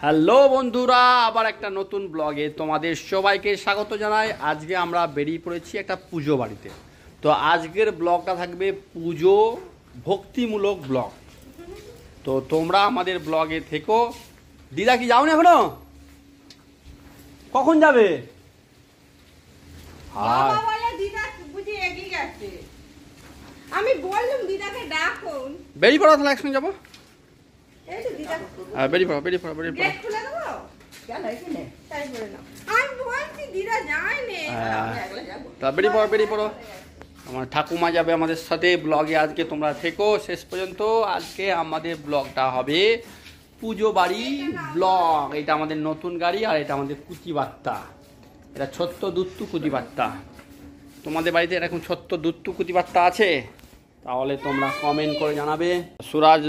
Hello বন্ধুরা, আবার একটা নতুন ব্লগে তোমাদের সবাইকে স্বাগত জানাই। আজকে আমরা বেরিয়ে পড়েছি একটা পুজো বাড়িতে। তো আজকের ব্লগটা থাকবে পুজো ভক্তিমূলক ব্লগ। তো তোমরা আমাদের ব্লগে থেকো। দিদা কি যাও না এখনো? কখন যাবে? আমি বললাম দিদাকে ডাকুন। বেরিয়ে পড়ো, তাহলে একসঙ্গে যাবো। বেরিয়ে পড়ো, বেরিয়ে পড়ো, বেরিয়ে পড়ো। গেট খুলে দেবো? কেন এখানে? তাই করে নাও। আমি বলছি দিদা যায় না। তা বেরিয়ে পড়ো, বেরিয়ে পড়ো। আমার ঠাকুমা যাবে আমাদের সাথে ব্লগে। আজকে তোমরা থেকো শেষ পর্যন্ত। আজকে আমাদের ব্লগটা হবে পুজো বাড়ি ব্লগ। এটা আমাদের নতুন গাড়ি, আর এটা আমাদের কুচি বার্তা। এটা ছোট্ট দুত্তু কুচি বার্তা। তোমাদের বাড়িতে এরকম ছোট্ট দুত্তু কুচি বার্তা আছে? তাহলে তোমরা কমেন্ট করে জানাবে। সুরাজ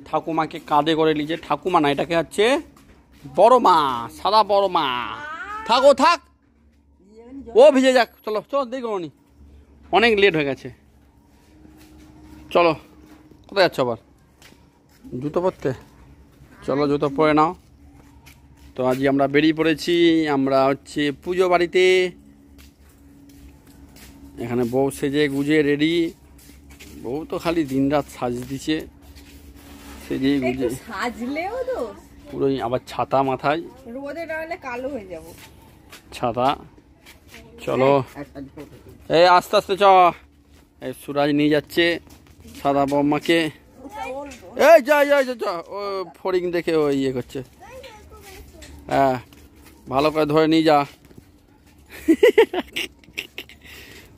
ঠাকুমাকে কাঁধে করে নিয়েছে। ঠাকুমা না, এটাকে হচ্ছে বড় মা, সাদা বড় মা। থাকো থাক, ও ভিজে যাক। চলো চলো, দেখো নি অনেক লেট হয়ে গেছে। চলো, কোথায় যাচ্ছ আবার? জুতো পরতে? চলো জুতো পরে নাও। তো আজ আমরা বেরিয়ে পড়েছি। আমরা হচ্ছে পুজো বাড়িতে। এখানে বউ সেজে গুজে রেডি। বউ তো খালি দিন রাত সাজ দিছে, সেজে গুজে সাজলেও তো পুরোই। আবার ছাতা মাথায়, রোদে দাঁড়ালে কালো হয়ে যাব। ছাতা। চলো এই আস্তে আস্তে চ। এই সুরাজ নিয়ে যাচ্ছে সাদা বম্মাকে। এই যা যা যা, ও ফড়িং দেখে ও ইয়ে করছে। হ্যাঁ, ভালো করে ধরে নিয়ে যা।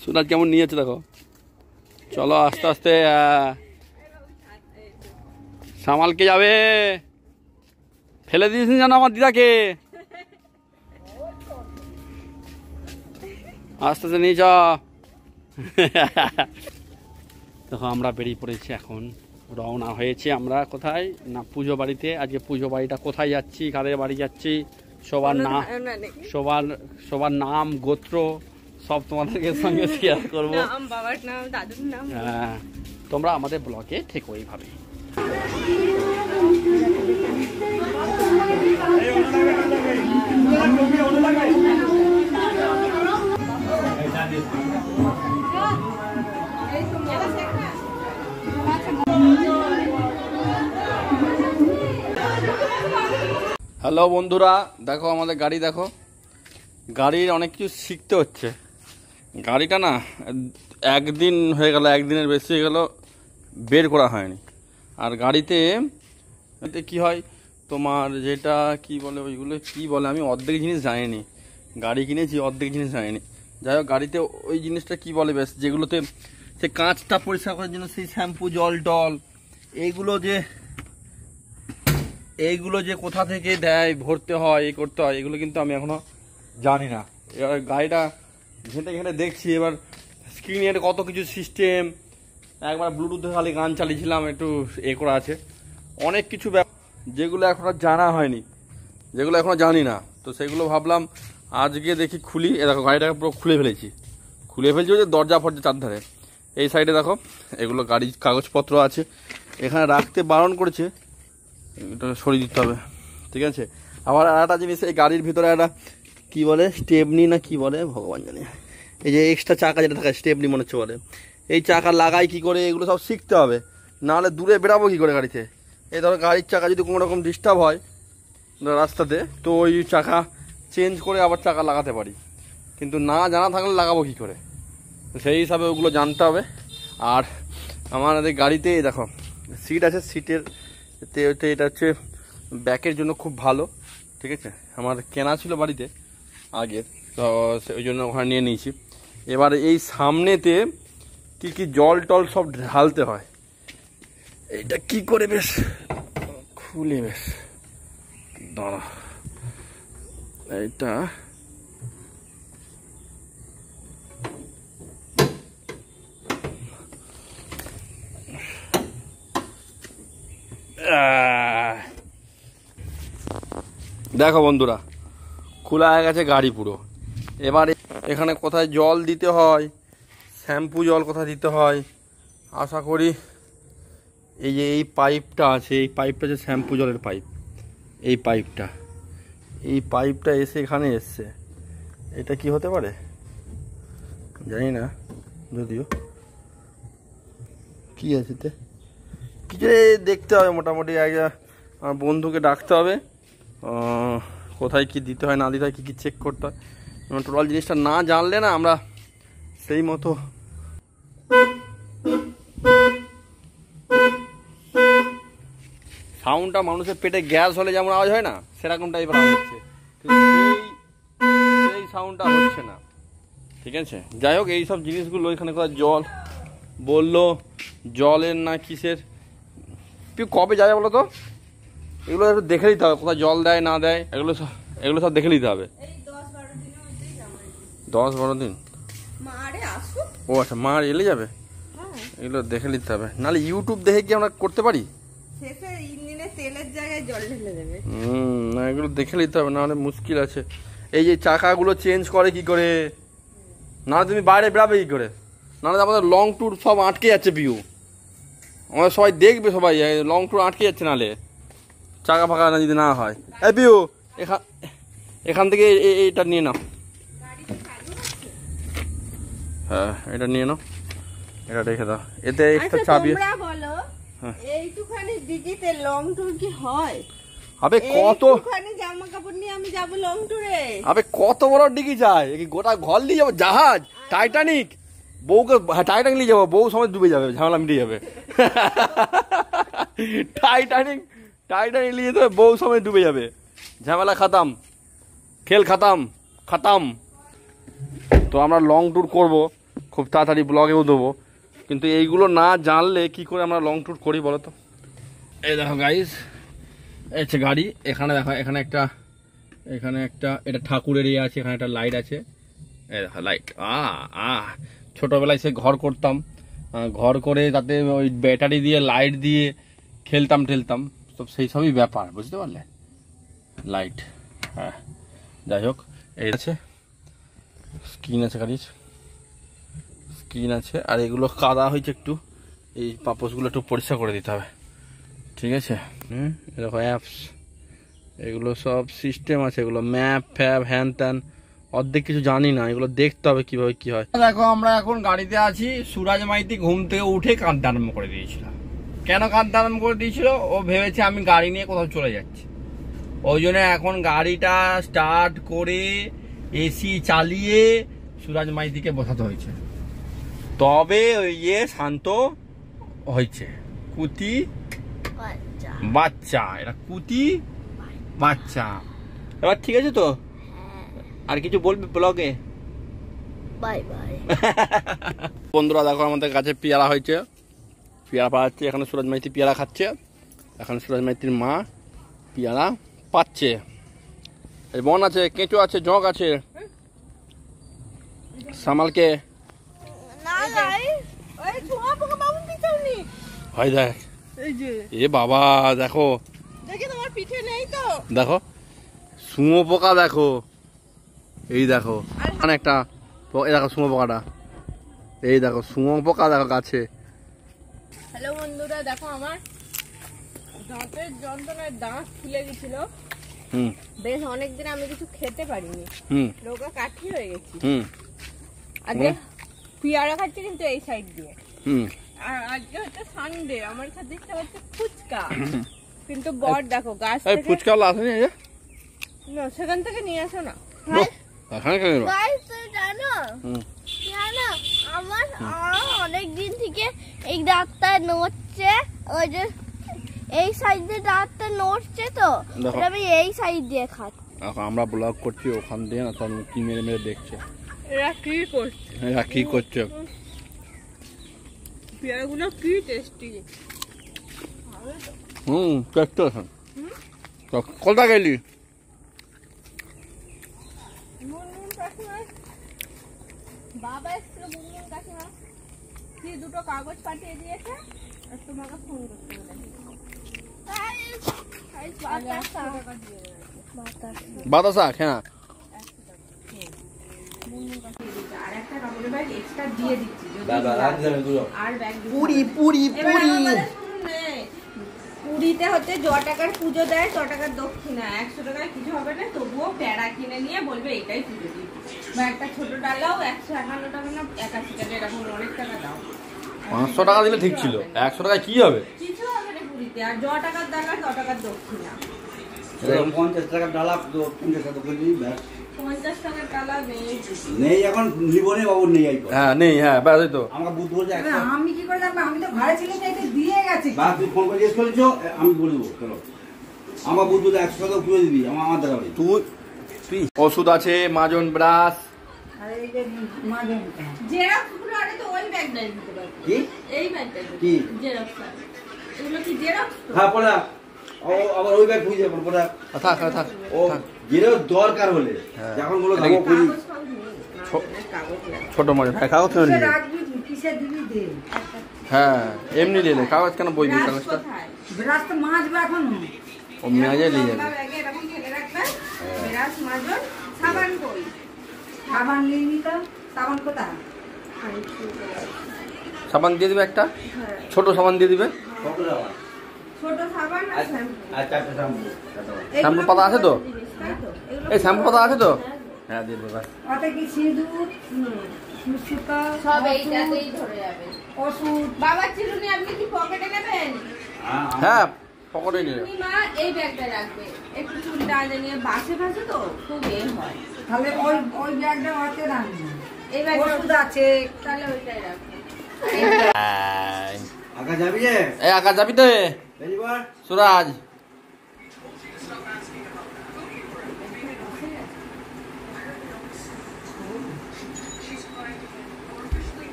সুরাজ কেমন নিয়েছে দেখো। চলো আস্তে আস্তে। সামালকে যাবে, ফেলে দিয়েছেন জানো আমার দিদাকে। আস্তে আস্তে নিয়ে যা। দেখো আমরা বেরিয়ে পড়েছি, এখন রওনা হয়েছে। আমরা কোথায় না, পুজো বাড়িতে। আজকে পুজো বাড়িটা কোথায় যাচ্ছি, কাদের বাড়ি যাচ্ছি, সবার নাম, সবার নাম গোত্র সব তোমাদেরকে সঙ্গে শেয়ার করবো। বাবার নাম, দাদুর নাম। হ্যাঁ, তোমরা আমাদের ব্লগে থেকো এইভাবে। হ্যালো বন্ধুরা, দেখো আমাদের গাড়ি। দেখো গাড়ির অনেক কিছু শিখতে হচ্ছে। গাড়িটা না একদিন হয়ে গেল, একদিনের বেশি হয়ে গেল বের করা হয়নি। আর গাড়িতে কি হয় তোমার, যেটা কি বলে, ওইগুলো কি বলে, আমি অর্ধেক জিনিস জানিনি। গাড়ি কিনেছি, অর্ধেক জিনিস জানিনি। যাই হোক, গাড়িতে ওই জিনিসটা কি বলে বেশ, যেগুলোতে সে কাঁচটা পরিষ্কার করার জন্য সেই শ্যাম্পু, জল টল, এইগুলো যে কোথা থেকে দেয়, ভরতে হয়, এই করতে হয়, এগুলো কিন্তু আমি এখনো জানি না। এবার গাড়িটা ঘেঁটে ঘেঁটে দেখছি। এবার স্ক্রিনের কত কিছু সিস্টেম, একবার ব্লুটুথে খালি গান চালিয়েছিলাম, একটু করা আছে। অনেক কিছু যেগুলো এখন আর জানা হয়নি, যেগুলো এখনো জানি না। তো সেগুলো ভাবলাম আজকে দেখি খুলি। দেখো গাড়িটাকে পুরো খুলে ফেলেছি। যে দরজা ফরজা চারধারে। এই সাইডে দেখো এগুলো গাড়ির কাগজপত্র আছে। এখানে রাখতে বারণ করেছে, এটা সরিয়ে দিতে হবে, ঠিক আছে। আবার আর একটা জিনিস, এই গাড়ির ভিতরে একটা কি বলে, স্টেপনি না কি বলে ভগবান জানে, এই যে এক্সট্রা চাকা যেটা থাকে, স্টেপনি মনে হচ্ছে বলে। এই চাকা লাগাই কি করে, এগুলো সব শিখতে হবে, নাহলে দূরে বেরাবো কি করে গাড়িতে। এই ধরো গাড়ির চাকা যদি কোনো রকম ডিস্টার্ব হয় রাস্তাতে, তো ওই চাকা চেঞ্জ করে আবার চাকা লাগাতে পারি। কিন্তু না জানা থাকলে লাগাবো কি করে, সেই হিসাবে ওগুলো জানতে হবে। আর আমাদের গাড়িতে দেখো সিট আছে, সিটের এটা হচ্ছে ব্যাকের জন্য খুব ভালো, ঠিক আছে। আমার কেনা ছিল বাড়িতে আগের, তো ওই জন্য ওখানে নিয়ে নিয়েছি। এবার এই সামনেতে কি কি জল টল সব ঢালতে হয়, এইটা কি করে বেশ খুলে বেশ দাঁড়া। এইটা দেখো বন্ধুরা, খোলা হয়ে গেছে গাড়ি পুরো। এবার এখানে কোথায় জল দিতে হয়, শ্যাম্পু জল কোথায় দিতে হয়, আশা করি এই যে এই পাইপটা আছে, এই পাইপটা হচ্ছে শ্যাম্পু জলের পাইপ। এই পাইপটা এই পাইপটা এসে এখানে এসছে, এটা কি হতে পারে জানি না, যদিও কি আছে তে কিছু দেখতে হবে মোটামুটি। আমার বন্ধুকে ডাকতে হবে, কোথায় কি দিতে হয় না দিতে হয়, কী কী চেক করতে হয়। টোটাল জিনিসটা না জানলে না আমরা সেই মতো সাউন্ডটা মানুষের পেটে গ্যাস হলে যেমন আওয়াজ হয় না, সেরকম টাইপের আওয়াজ হচ্ছে, সেই সাউন্ডটা হচ্ছে না। ঠিক আছে, যাই হোক এইসব জিনিসগুলো এখানে কোথায় জল বললো, জলের না কিসের, তুই কবে যাবে বলো তো? এগুলো একটু দেখে নিতে হবে, কোথায় জল দেয় না দেয়, এগুলো সব দেখে নিতে হবে। 10-12 দিন? ও আচ্ছা, মা আর এলে যাবে, এগুলো দেখে নিতে হবে। নাহলে ইউটিউব দেখে কি আমরা করতে পারি? না, এগুলো দেখে নিতে হবে, নাহলে মুশকিল আছে। এই যে চাকাগুলো চেঞ্জ করে কি করে, না তুমি বাইরে বেরাবে কি করে, নাহলে আমাদের লং ট্যুর সব আটকে যাচ্ছে ভিউ, আমাদের সবাই দেখবে, সবাই লং ট্যুর আটকে যাচ্ছে নাহলে, চাকা ফাঁকা না যদি না হয়। এই ভিউ এখান থেকে এইটা নিয়ে নাও, হ্যাঁ এটা নিয়ে নাও, এটা রেখে দাও, এতে একটা চাবি। এইটুখানি দিঘিতে লং ট্যুর কি হয়? আবে কত জামা কাপড় নিয়ে আমি যাব লং ট্যুরে? আবে কত বড় ডিগি যায়, গোটা ঘর নিয়ে যাবো, জাহাজ টাইটানিক, বউকে টাইটানিক নিয়ে যাবো, বউ সময় ডুবে যাবে, ঝামেলা মিটে যাবে। টাইটানিক নিয়ে যাবে, বউ সময় ডুবে যাবে, ঝামেলা খাতাম, খেল খাতাম। তো আমরা লং ট্যুর করবো, খুব তাড়াতাড়ি ব্লগেও দেবো, কিন্তু এইগুলো না জানলে কি করে আমরা লং ট্যুর করি বলো তো? এই দেখো গাইস, এই হচ্ছে গাড়ি, এখানে দেখো, এখানে একটা এটা ঠাকুরের ইয়ে আছে, এখানে একটা লাইট আছে, এই দেখো লাইট। ছোটবেলায় সে ঘর করতাম, ঘর করে তাতে ওই ব্যাটারি দিয়ে লাইট দিয়ে খেলতাম তো সেই সবই ব্যাপার, বুঝতে পারলে? লাইট, হ্যাঁ যাই হোক, এই আছে স্ক্রিন আছে, গাড়ির স্ক্রিন আছে, আর এগুলো কাদা হয়েছে একটু, এই পাপোসগুলো একটু পরিষ্কার করে দিতে হবে। ঠিক আছে, এরকম অ্যাপস, এগুলো সব সিস্টেম আছে, এগুলো ম্যাপ ফ্যাপ হ্যান ত্যান, অর্ধেক কিছু জানি না, এগুলো দেখতে হবে কিভাবে কি হয়। দেখো আমরা এখন গাড়িতে আছি, সুরাজ মাইতি ঘুম থেকে উঠে কাঁদতে আরম্ভ করে দিয়েছিল। কেন কাঁদতে আরম্ভ করে দিয়েছিল? ও ভেবেছে আমি গাড়ি নিয়ে কোথাও চলে যাচ্ছি, ওই জন্য এখন গাড়িটা স্টার্ট করে এসি চালিয়ে সুরাজ মাইতিকে বসাতে হয়েছে, তবে ওই শান্ত হয়েছে। কুতি বাচ্চা, এটা কুতি বাচ্চা। এবার ঠিক আছে তো, আর কিছু বলবি ব্লগে? Bye bye. বন্ধুরা দেখো, আমাদের কাছে পেয়ারা হয়েছে, পেয়ারা পাচ্ছে, এখানে সুরাজ মাইতি পেয়ারা খাচ্ছে, এখন সুরাজ মাইতির মা পেয়ারা পাচ্ছে। এই বন আছে, কেঁচো আছে, জগ আছে, সামালকে হয় দেখ, এ বাবা দেখো, দেখো শুঁয়ো পোকা, দেখো এই দেখো, একটা এই দেখো শুঁয়ো পোকাটা, এই দেখো শুঁয়ো পোকা, দেখো গাছে। হ্যালো বন্ধুরা, দেখো আমার দাঁতের যন্ত্রণায় দাঁত ফুলে গেছিল, বেশ অনেকদিন আমি কিছু খেতে পারিনি, রোগা কাঠি হয়ে গেছি। আজকে পেয়ারা খাচ্ছি, কিন্তু এই সাইড দিয়ে, আর আজকে হচ্ছে সানডে, আমার কাছে ইচ্ছা হচ্ছে ফুচকা, কিন্তু বড় দেখো গাছ থেকে ফুচকা আসেনি, না সেখান থেকে নিয়ে আসো না। আমার অনেকদিন থেকে এই দাঁতটা নড়ছে, ওই যে এই সাইড দিয়ে দাঁতটা নড়ছে, তো আমি এই সাইড দিয়ে খাচ্ছি। আমরা ব্লগ করছি, ওখান দিয়ে না সব কি মেরে মেরে দেখছে, এরা কি করছে, পেয়ারাগুলো কি টেস্টি। টেস্টি আছে। কোথা গেলি? বাবা এসেছিল, বুনবুন কাকিমা কি দুটো কাগজ পাঠিয়ে দিয়েছে, আর তোমাকে ফোন করতে বাতাসা হ্যাঁ, আর একটা কাপড়ের ব্যাগ এক্সট্রা দিয়ে দিচ্ছি, পুরি পুরি পুরি। পুরীতে হচ্ছে জ টাকার পুজো দেয়, জ টাকার দক্ষিণা, 100 টাকায় কিছু হবে না, তবুও প্যাড়া কিনে নিয়ে বলবে এটাই পুজো দিই। বা একটা ছোট ডালাও 151 টাকা না 81 টাকা, এরকম অনেক টাকা দাও। 500 টাকা দিলে ঠিক ছিল, 100 টাকায় কি হবে? কিছু হবে না পুরীতে। আর জ টাকার ডালা, জ টাকার দক্ষিণা। 50 টাকার ডালা 50 টাকা করে দিই ব্যাস। 50 টাকার ডালা নেই এখন জীবনে বাবু নেই আই হ্যাঁ নেই, হ্যাঁ ব্যাস এই তো। আমাকে বুদ্ধ বলছে আমি কি করে জানবো? আমি তো ঘরে ছিল, তাই তো দিয়ে গেছে। বা তুই ফোন করে জিজ্ঞেস করেছো, আমি বলে দেবো চলো। আমার বুদ্ধ 100 টাকা পুরো দিবি, আমার দেখা হবে। তুই ওষুধ আছে, মাজন, ব্রাশ। আর এই যে মাজনটা। জেরক্স গুলো আরে তো ওই ব্যাগটাই দিতে পারবে। কি এই ব্যাগটাই কি? জেরক্স। এগুলো কি জেরক্স? হ্যাঁ পড়া আবার ওই ব্যাগ খুঁজে যাবো পড়া। থাক থাক ও যেটা দরকার হলে হ্যাঁ। যখন বলো যাবো করি। কাগজ ফাগজ নেই। কাগজ লাগে। ছোট মাজন, হ্যাঁ কাগজ কেন কিসে নিয়ে? রাখবি? কিসে দিবি দে। হ্যাঁ এমনি নিলে কাগজ কেন, বই দিই ব্রাশ কাগজটা। কোথায়? ব্রাশ তো মাজবে এখনো। ও মেয়াজে নিয়ে যাবে। লম্বা ব্যাগে এরকম ফেলে রাখবে। ব্রাশ, মাজন, সাবান কই? সাবান নিবি তো? সাবান কোথায়? সাবান দিয়ে দিবে একটা, হ্যাঁ। ছোট সাবান দিয়ে দিবে। কত টাকা? ছোট সাবান আর শ্যাম্পু। আর চারটে শ্যাম্পু। শ্যাম্পু পাতা আছে তো? তাই তো? এগুলো এই শ্যাম্পু পাতা আছে তো? হ্যাঁ দিয়ে দেবে। ওতে কি সিঁদুর, হুম। সুতা, সব এইটাতেই ধরে যাবে। ওষুধ। বাবার চিরুনি আপনি কি পকেটে নেবেন? হ্যাঁ পকেটে নিয়ে তুমি মা এই ব্যাগটা রাখবে। একটু চুল টানে নিয়ে বাসে বাসে তো খুব হয়। তাহলে ওই ব্যাগটা ওতে রাখবি। এই ব্যাগটা ওষুধ আছে। তাহলে ওইটাই রাখবে। আঁকা যাবি যে? এই আকাশ যাবি তো? বেরিবার? সুরাজ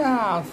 Yes.